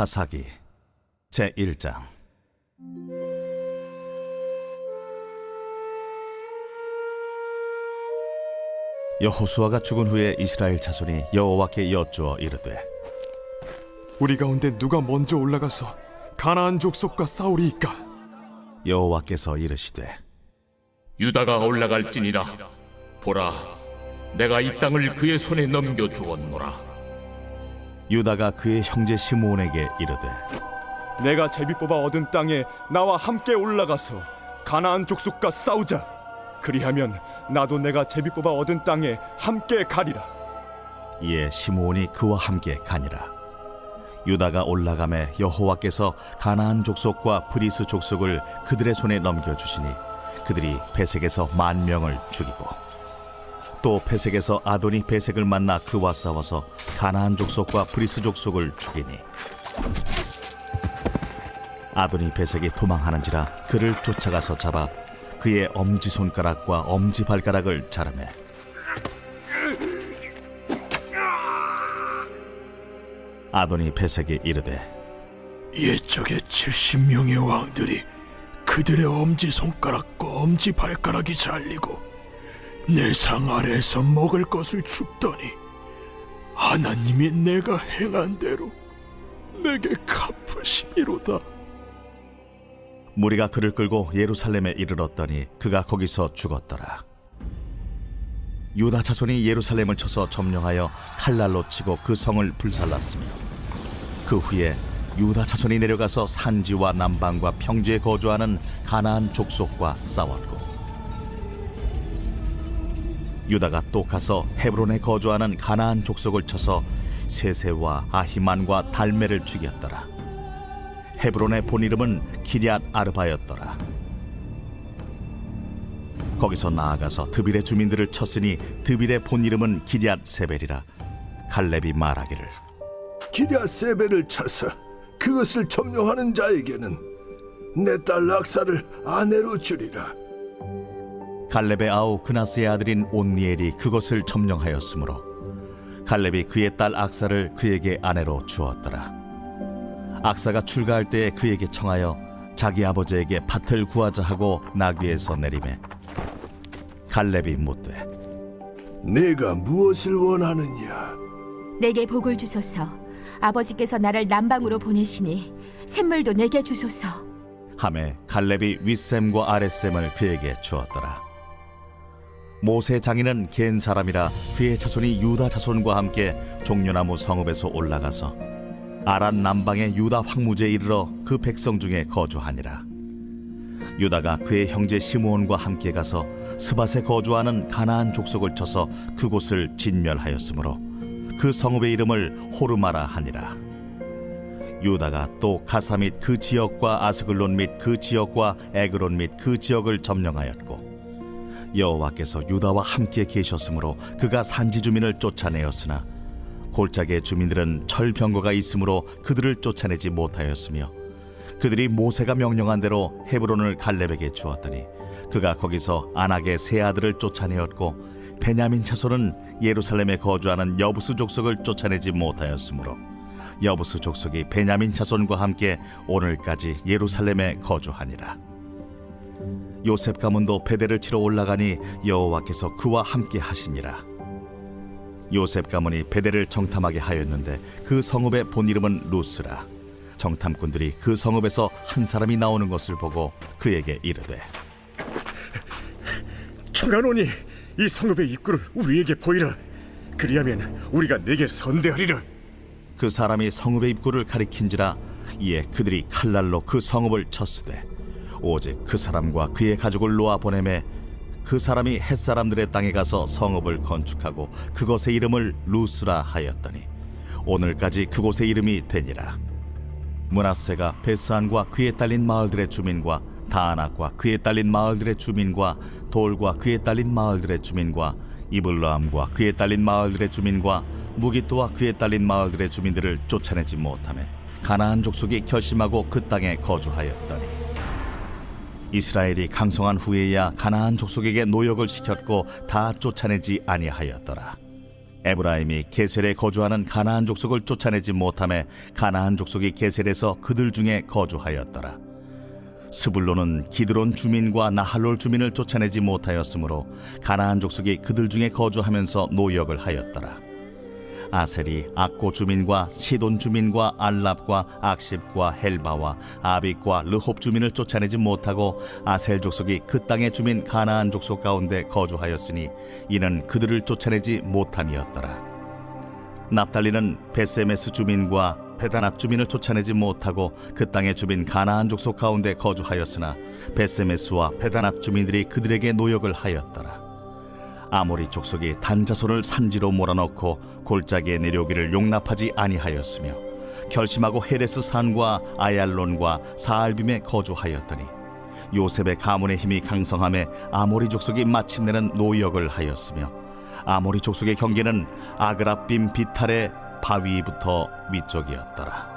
사사기 제1장. 여호수아가 죽은 후에 이스라엘 자손이 여호와께 여쭈어 이르되, 우리 가운데 누가 먼저 올라가서 가나안 족속과 싸우리이까? 여호와께서 이르시되, 유다가 올라갈지니라. 보라, 내가 이 땅을 그의 손에 넘겨 주었노라. 유다가 그의 형제 시므온에게 이르되, 내가 제비 뽑아 얻은 땅에 나와 함께 올라가서 가나안 족속과 싸우자. 그리하면 나도 내가 제비 뽑아 얻은 땅에 함께 가리라. 이에 시므온이 그와 함께 가니라. 유다가 올라가매 여호와께서 가나안 족속과 브리스 족속을 그들의 손에 넘겨주시니 그들이 베색에서 10,000명을 죽이고, 또 베색에서 아도니 베색을 만나 그와 싸워서 가나안 족속과 브리스 족속을 죽이니, 아도니 베색이 도망하는지라 그를 쫓아가서 잡아 그의 엄지손가락과 엄지발가락을 자르매, 아도니 베색이 이르되, 옛적에 70명의 왕들이 그들의 엄지손가락과 엄지발가락이 잘리고 내 상 아래에서 먹을 것을 줍더니 하나님이 내가 행한 대로 내게 갚으시기로다. 무리가 그를 끌고 예루살렘에 이르렀더니 그가 거기서 죽었더라. 유다 자손이 예루살렘을 쳐서 점령하여 칼날로 치고 그 성을 불살랐으며, 그 후에 유다 자손이 내려가서 산지와 남방과 평지에 거주하는 가나안 족속과 싸웠고, 유다가 또 가서 헤브론에 거주하는 가나안 족속을 쳐서 세세와 아히만과 달메를 죽였더라. 헤브론의 본 이름은 기럇 아르바였더라. 거기서 나아가서 드빌의 주민들을 쳤으니 드빌의 본 이름은 기럇 세벨이라. 갈렙이 말하기를, 기럇 세벨을 쳐서 그것을 점령하는 자에게는 내 딸 악사를 아내로 주리라. 갈렙의 아우 그나스의 아들인 온니엘이 그것을 점령하였으므로 갈렙이 그의 딸 악사를 그에게 아내로 주었더라. 악사가 출가할 때에 그에게 청하여 자기 아버지에게 밭을 구하자 하고 나귀에서 내리매, 갈렙이 묻되, 네가 무엇을 원하느냐? 내게 복을 주소서. 아버지께서 나를 남방으로 보내시니 샘물도 내게 주소서. 하매 갈렙이 윗샘과 아랫샘을 그에게 주었더라. 모세 장인은 겐 사람이라 그의 자손이 유다 자손과 함께 종려나무 성읍에서 올라가서 아란 남방의 유다 황무지에 이르러 그 백성 중에 거주하니라. 유다가 그의 형제 시므온과 함께 가서 스밧에 거주하는 가나안 족속을 쳐서 그곳을 진멸하였으므로 그 성읍의 이름을 호르마라 하니라. 유다가 또 가사 및 그 지역과 아스글론 및 그 지역과 에그론 및 그 지역을 점령하였고, 여호와께서 유다와 함께 계셨으므로 그가 산지 주민을 쫓아내었으나 골짜기의 주민들은 철병거가 있으므로 그들을 쫓아내지 못하였으며, 그들이 모세가 명령한 대로 헤브론을 갈렙에게 주었더니 그가 거기서 아낙의 세 아들을 쫓아내었고, 베냐민 자손은 예루살렘에 거주하는 여부스 족속을 쫓아내지 못하였으므로 여부스 족속이 베냐민 자손과 함께 오늘까지 예루살렘에 거주하니라. 요셉 가문도 베델을 치러 올라가니 여호와께서 그와 함께 하시니라. 요셉 가문이 베델을 정탐하게 하였는데 그 성읍의 본 이름은 루스라. 정탐꾼들이 그 성읍에서 한 사람이 나오는 것을 보고 그에게 이르되, 청하노니 이 성읍의 입구를 우리에게 보이라. 그리하면 우리가 네게 선대하리라. 그 사람이 성읍의 입구를 가리킨지라. 이에 그들이 칼날로 그 성읍을 쳤으되 오직 그 사람과 그의 가족을 놓아 보내매, 그 사람이 햇사람들의 땅에 가서 성읍을 건축하고 그것의 이름을 루스라 하였더니 오늘까지 그곳의 이름이 되니라. 므낫세가 베스안과 그에 딸린 마을들의 주민과 다안악과 그에 딸린 마을들의 주민과 돌과 그에 딸린 마을들의 주민과 이블라함과 그에 딸린 마을들의 주민과 무기또와 그에 딸린 마을들의 주민들을 쫓아내지 못하며 가나안 족속이 결심하고 그 땅에 거주하였더니, 이스라엘이 강성한 후에야 가나안 족속에게 노역을 시켰고 다 쫓아내지 아니하였더라. 에브라임이 게셀에 거주하는 가나안 족속을 쫓아내지 못하매 가나안 족속이 게셀에서 그들 중에 거주하였더라. 스불론은 기드론 주민과 나할롤 주민을 쫓아내지 못하였으므로 가나안 족속이 그들 중에 거주하면서 노역을 하였더라. 아셀이 악고 주민과 시돈 주민과 알랍과 악십과 헬바와 아빅과 르홉 주민을 쫓아내지 못하고 아셀 족속이 그 땅의 주민 가나안 족속 가운데 거주하였으니 이는 그들을 쫓아내지 못함이었더라. 납달리는 베세메스 주민과 베다낫 주민을 쫓아내지 못하고 그 땅의 주민 가나안 족속 가운데 거주하였으나 베세메스와 베다낫 주민들이 그들에게 노역을 하였더라. 아모리 족속이 단자손을 산지로 몰아넣고 골짜기에 내려오기를 용납하지 아니하였으며 결심하고 헤레스 산과 아얄론과 사알빔에 거주하였더니 요셉의 가문의 힘이 강성함에 아모리 족속이 마침내는 노역을 하였으며 아모리 족속의 경계는 아그라빔 비탈의 바위부터 위쪽이었더라.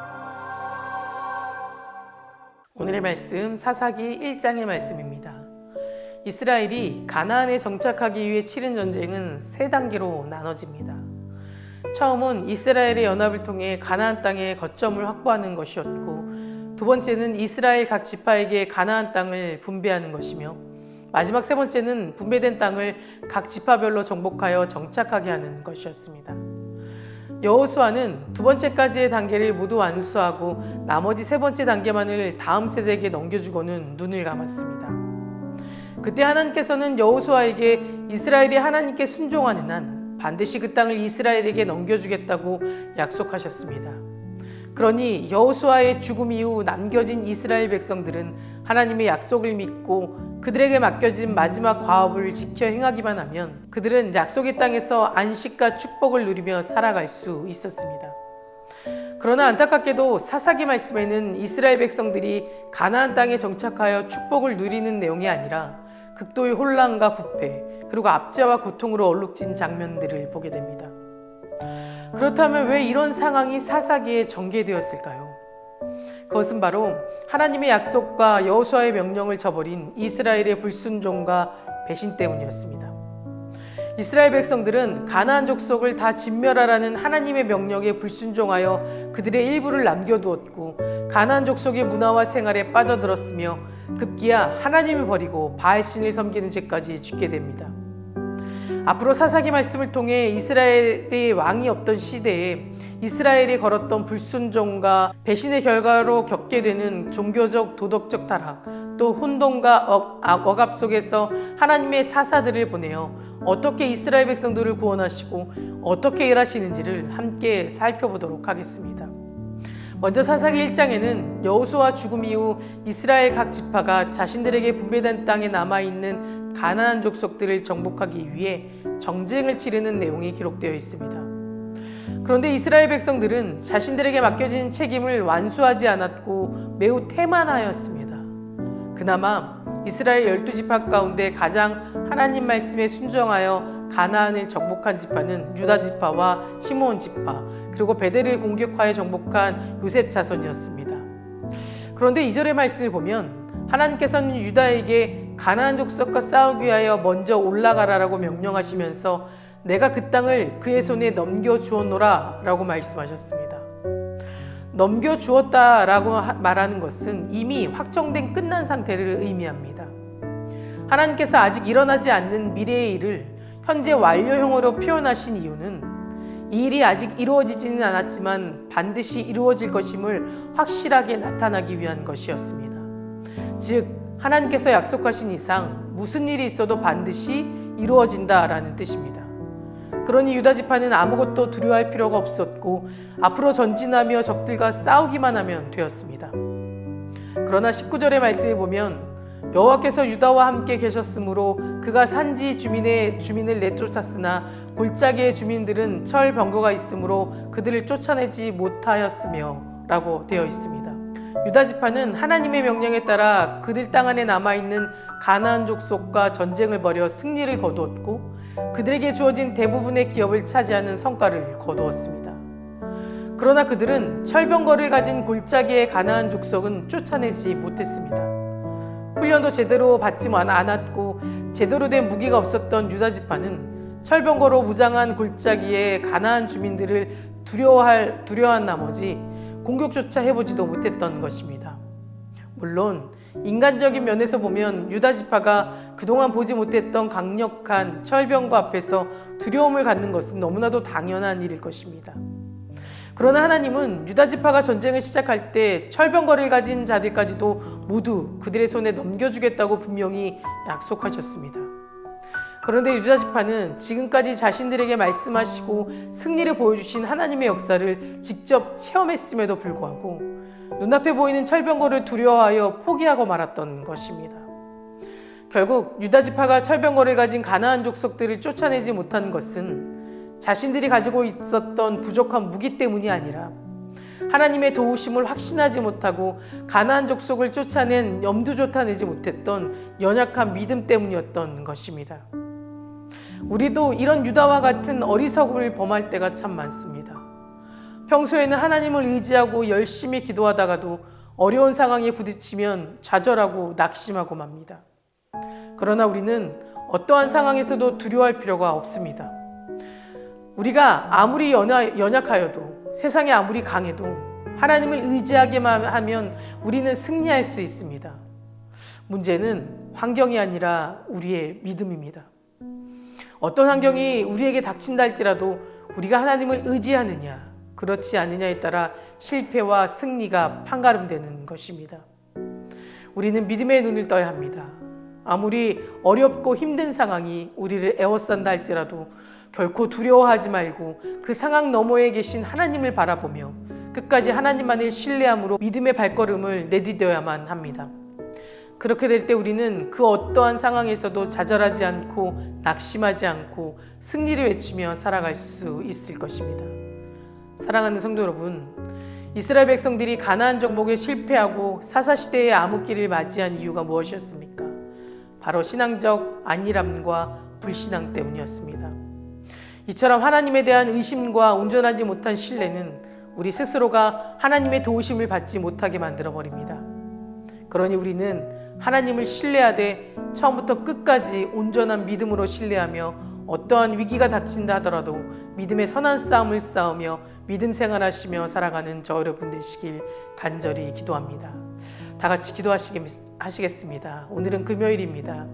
오늘의 말씀 사사기 1장의 말씀입니다. 이스라엘이 가나안에 정착하기 위해 치른 전쟁은 세 단계로 나눠집니다. 처음은 이스라엘의 연합을 통해 가나안 땅에 거점을 확보하는 것이었고, 두 번째는 이스라엘 각 지파에게 가나안 땅을 분배하는 것이며, 마지막 세 번째는 분배된 땅을 각 지파별로 정복하여 정착하게 하는 것이었습니다. 여호수아는 두 번째까지의 단계를 모두 완수하고 나머지 세 번째 단계만을 다음 세대에게 넘겨주고는 눈을 감았습니다. 그때 하나님께서는 여호수아에게 이스라엘이 하나님께 순종하는 한 반드시 그 땅을 이스라엘에게 넘겨주겠다고 약속하셨습니다. 그러니 여호수아의 죽음 이후 남겨진 이스라엘 백성들은 하나님의 약속을 믿고 그들에게 맡겨진 마지막 과업을 지켜 행하기만 하면 그들은 약속의 땅에서 안식과 축복을 누리며 살아갈 수 있었습니다. 그러나 안타깝게도 사사기 말씀에는 이스라엘 백성들이 가나안 땅에 정착하여 축복을 누리는 내용이 아니라 극도의 혼란과 부패, 그리고 압제와 고통으로 얼룩진 장면들을 보게 됩니다. 그렇다면 왜 이런 상황이 사사기에 전개되었을까요? 그것은 바로 하나님의 약속과 여호수아의 명령을 저버린 이스라엘의 불순종과 배신 때문이었습니다. 이스라엘 백성들은 가나안 족속을 다 진멸하라는 하나님의 명령에 불순종하여 그들의 일부를 남겨두었고, 가나안 족속의 문화와 생활에 빠져들었으며 급기야 하나님을 버리고 바알신을 섬기는 죄까지 짓게 됩니다. 앞으로 사사기 말씀을 통해 이스라엘의 왕이 없던 시대에 이스라엘이 걸었던 불순종과 배신의 결과로 겪게 되는 종교적 도덕적 타락, 또 혼돈과 억압 속에서 하나님의 사사들을 보내어 어떻게 이스라엘 백성들을 구원하시고 어떻게 일하시는지를 함께 살펴보도록 하겠습니다. 먼저 사사기 1장에는 여호수아 죽음 이후 이스라엘 각 지파가 자신들에게 분배된 땅에 남아있는 가나안 족속들을 정복하기 위해 정쟁을 치르는 내용이 기록되어 있습니다. 그런데 이스라엘 백성들은 자신들에게 맡겨진 책임을 완수하지 않았고 매우 태만하였습니다. 그나마 이스라엘 12지파 가운데 가장 하나님 말씀에 순종하여 가나안을 정복한 지파는 유다 지파와 시므온 지파, 그리고 베델을 공격하여 정복한 요셉 자손이었습니다. 그런데 2절의 말씀을 보면 하나님께서는 유다에게 가나안 족속과 싸우기 위하여 먼저 올라가라라고 명령하시면서 내가 그 땅을 그의 손에 넘겨주었노라 라고 말씀하셨습니다. 넘겨주었다라고 말하는 것은 이미 확정된 끝난 상태를 의미합니다. 하나님께서 아직 일어나지 않는 미래의 일을 현재 완료형으로 표현하신 이유는 이 일이 아직 이루어지지는 않았지만 반드시 이루어질 것임을 확실하게 나타나기 위한 것이었습니다. 즉, 하나님께서 약속하신 이상 무슨 일이 있어도 반드시 이루어진다라는 뜻입니다. 그러니 유다 지파는 아무것도 두려워할 필요가 없었고 앞으로 전진하며 적들과 싸우기만 하면 되었습니다. 그러나 19절의 말씀을 보면 여호와께서 유다와 함께 계셨으므로 그가 산지 주민을 내쫓았으나 골짜기의 주민들은 철병거가 있으므로 그들을 쫓아내지 못하였으며 라고 되어 있습니다. 유다 지파는 하나님의 명령에 따라 그들 땅 안에 남아있는 가나안 족속과 전쟁을 벌여 승리를 거두었고 그들에게 주어진 대부분의 기업을 차지하는 성과를 거두었습니다. 그러나 그들은 철병거를 가진 골짜기의 가나안 족속은 쫓아내지 못했습니다. 훈련도 제대로 받지 않았고 제대로 된 무기가 없었던 유다 지파는 철병거로 무장한 골짜기에 가나안 주민들을 두려워한 나머지 공격조차 해보지도 못했던 것입니다. 물론 인간적인 면에서 보면 유다 지파가 그동안 보지 못했던 강력한 철병거 앞에서 두려움을 갖는 것은 너무나도 당연한 일일 것입니다. 그러나 하나님은 유다 지파가 전쟁을 시작할 때 철병거를 가진 자들까지도 모두 그들의 손에 넘겨주겠다고 분명히 약속하셨습니다. 그런데 유다 지파는 지금까지 자신들에게 말씀하시고 승리를 보여주신 하나님의 역사를 직접 체험했음에도 불구하고 눈앞에 보이는 철병거를 두려워하여 포기하고 말았던 것입니다. 결국 유다 지파가 철병거를 가진 가나안 족속들을 쫓아내지 못한 것은 자신들이 가지고 있었던 부족한 무기 때문이 아니라 하나님의 도우심을 확신하지 못하고 가나안 족속을 쫓아낸 염두조차 내지 못했던 연약한 믿음 때문이었던 것입니다. 우리도 이런 유다와 같은 어리석음을 범할 때가 참 많습니다. 평소에는 하나님을 의지하고 열심히 기도하다가도 어려운 상황에 부딪히면 좌절하고 낙심하고 맙니다. 그러나 우리는 어떠한 상황에서도 두려워할 필요가 없습니다. 우리가 아무리 연약하여도, 세상이 아무리 강해도 하나님을 의지하기만 하면 우리는 승리할 수 있습니다. 문제는 환경이 아니라 우리의 믿음입니다. 어떤 환경이 우리에게 닥친다 할지라도 우리가 하나님을 의지하느냐, 그렇지 않느냐에 따라 실패와 승리가 판가름되는 것입니다. 우리는 믿음의 눈을 떠야 합니다. 아무리 어렵고 힘든 상황이 우리를 에워싼다 할지라도 결코 두려워하지 말고 그 상황 너머에 계신 하나님을 바라보며 끝까지 하나님만을 신뢰함으로 믿음의 발걸음을 내디뎌야만 합니다. 그렇게 될 때 우리는 그 어떠한 상황에서도 좌절하지 않고 낙심하지 않고 승리를 외치며 살아갈 수 있을 것입니다. 사랑하는 성도 여러분, 이스라엘 백성들이 가나안 정복에 실패하고 사사시대의 암흑기를 맞이한 이유가 무엇이었습니까? 바로 신앙적 안일함과 불신앙 때문이었습니다. 이처럼 하나님에 대한 의심과 온전하지 못한 신뢰는 우리 스스로가 하나님의 도우심을 받지 못하게 만들어버립니다. 그러니 우리는 하나님을 신뢰하되 처음부터 끝까지 온전한 믿음으로 신뢰하며 어떠한 위기가 닥친다 하더라도 믿음의 선한 싸움을 싸우며 믿음 생활하시며 살아가는 저 여러분 되시길 간절히 기도합니다. 다 같이 기도하시겠습니다. 오늘은 금요일입니다.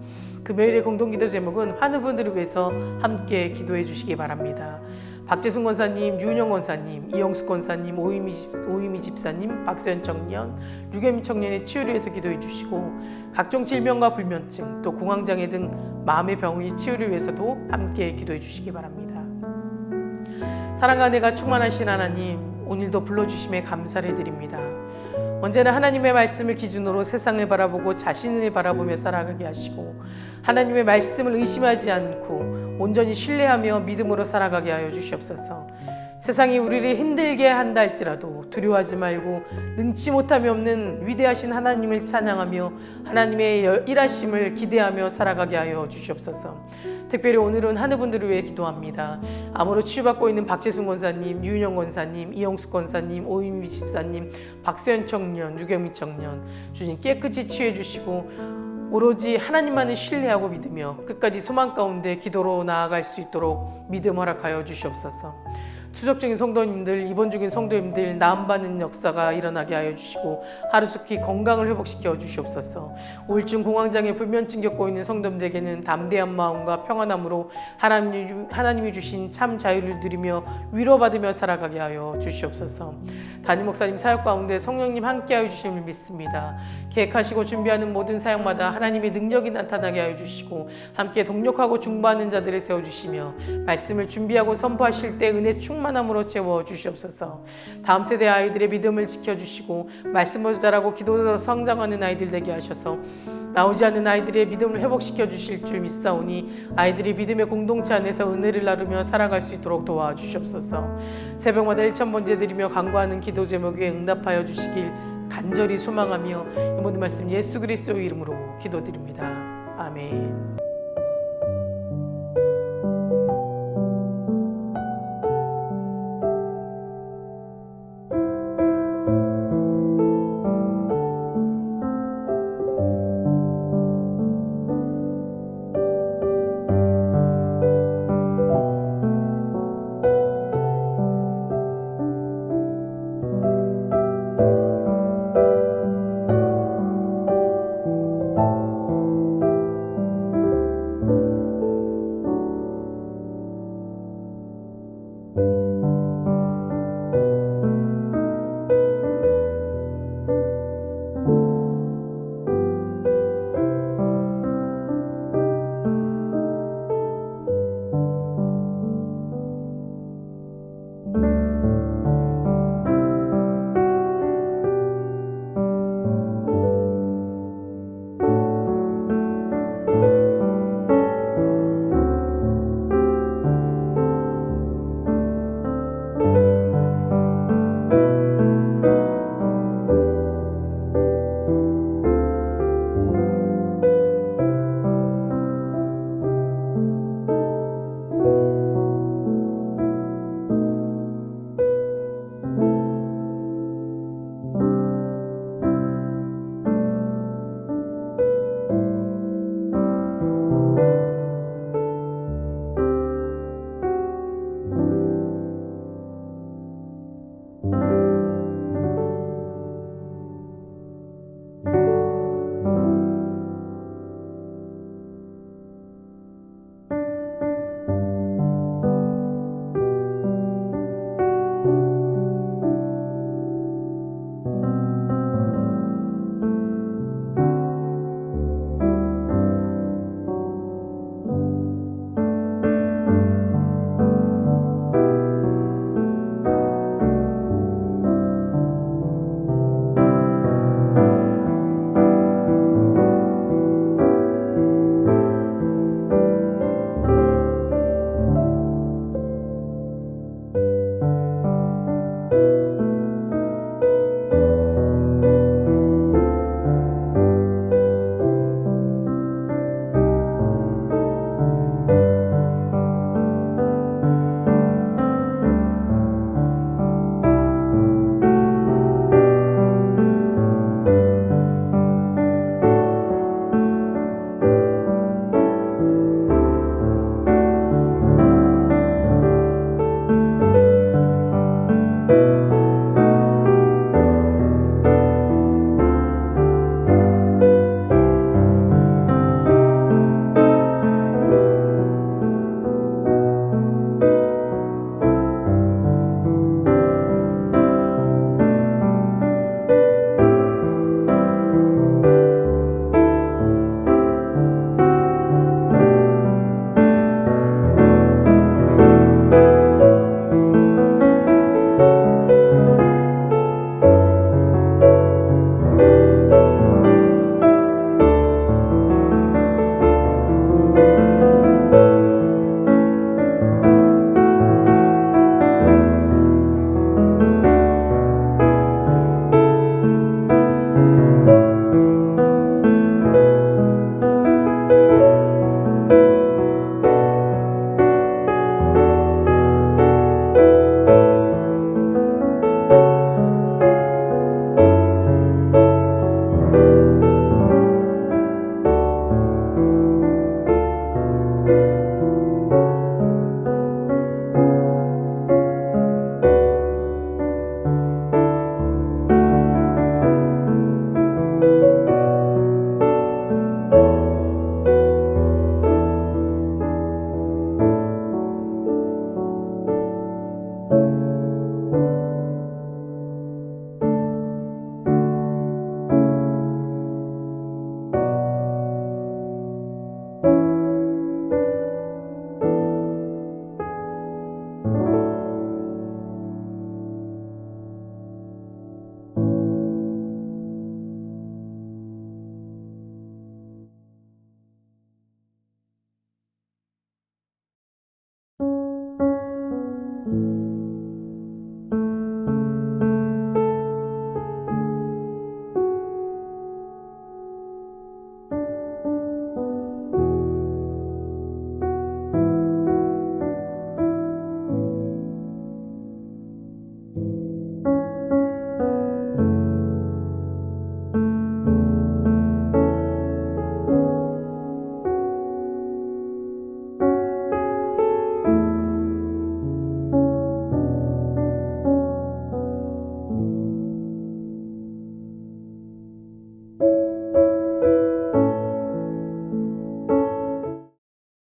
금요일의 공동기도 제목은 환우분들을 위해서 함께 기도해 주시기 바랍니다. 박재순 권사님, 유은영 권사님, 이영숙 권사님, 오유미 집사님, 박서연 청년, 류겸 청년의 치유를 위해서 기도해 주시고 각종 질병과 불면증, 또 공황장애 등 마음의 병의 치유를 위해서도 함께 기도해 주시기 바랍니다. 사랑과 은혜가 충만하신 하나님, 오늘도 불러주심에 감사를 드립니다. 언제나 하나님의 말씀을 기준으로 세상을 바라보고 자신을 바라보며 살아가게 하시고 하나님의 말씀을 의심하지 않고 온전히 신뢰하며 믿음으로 살아가게 하여 주시옵소서. 세상이 우리를 힘들게 한다 할지라도 두려워하지 말고 능치 못함이 없는 위대하신 하나님을 찬양하며 하나님의 일하심을 기대하며 살아가게 하여 주시옵소서. 특별히 오늘은 하늘분들을 위해 기도합니다. 암으로 치유받고 있는 박재순 권사님, 유은영 권사님, 이영숙 권사님, 오유미 집사님, 박서연 청년, 류겸희 청년, 주님 깨끗이 치유해 주시고 오로지 하나님만을 신뢰하고 믿으며 끝까지 소망 가운데 기도로 나아갈 수 있도록 믿음 허락하여 주시옵소서. 투적 중인 성도님들, 입원 중인 성도님들 나음받는 역사가 일어나게 하여 주시고 하루속히 건강을 회복시켜 주시옵소서. 우울증, 공황장애, 불면증 겪고 있는 성도님들에게는 담대한 마음과 평안함으로 하나님이 주신 참 자유를 누리며 위로받으며 살아가게 하여 주시옵소서. 담임 목사님 사역 가운데 성령님 함께하여 주심을 믿습니다. 계획하시고 준비하는 모든 사역마다 하나님의 능력이 나타나게 하여 주시고 함께 동력하고 중보하는 자들을 세워주시며 말씀을 준비하고 선포하실 때 은혜 충만함으로 채워주시옵소서. 다음 세대 아이들의 믿음을 지켜주시고 말씀으로 자라고 기도로 성장하는 아이들 되게 하셔서 나오지 않는 아이들의 믿음을 회복시켜 주실 줄 믿사오니 아이들이 믿음의 공동체 안에서 은혜를 나누며 살아갈 수 있도록 도와주시옵소서. 새벽마다 1000번째 드리며 간구하는 기도 제목에 응답하여 주시길 간절히 소망하며 이 모든 말씀 예수 그리스도의 이름으로 기도드립니다. 아멘.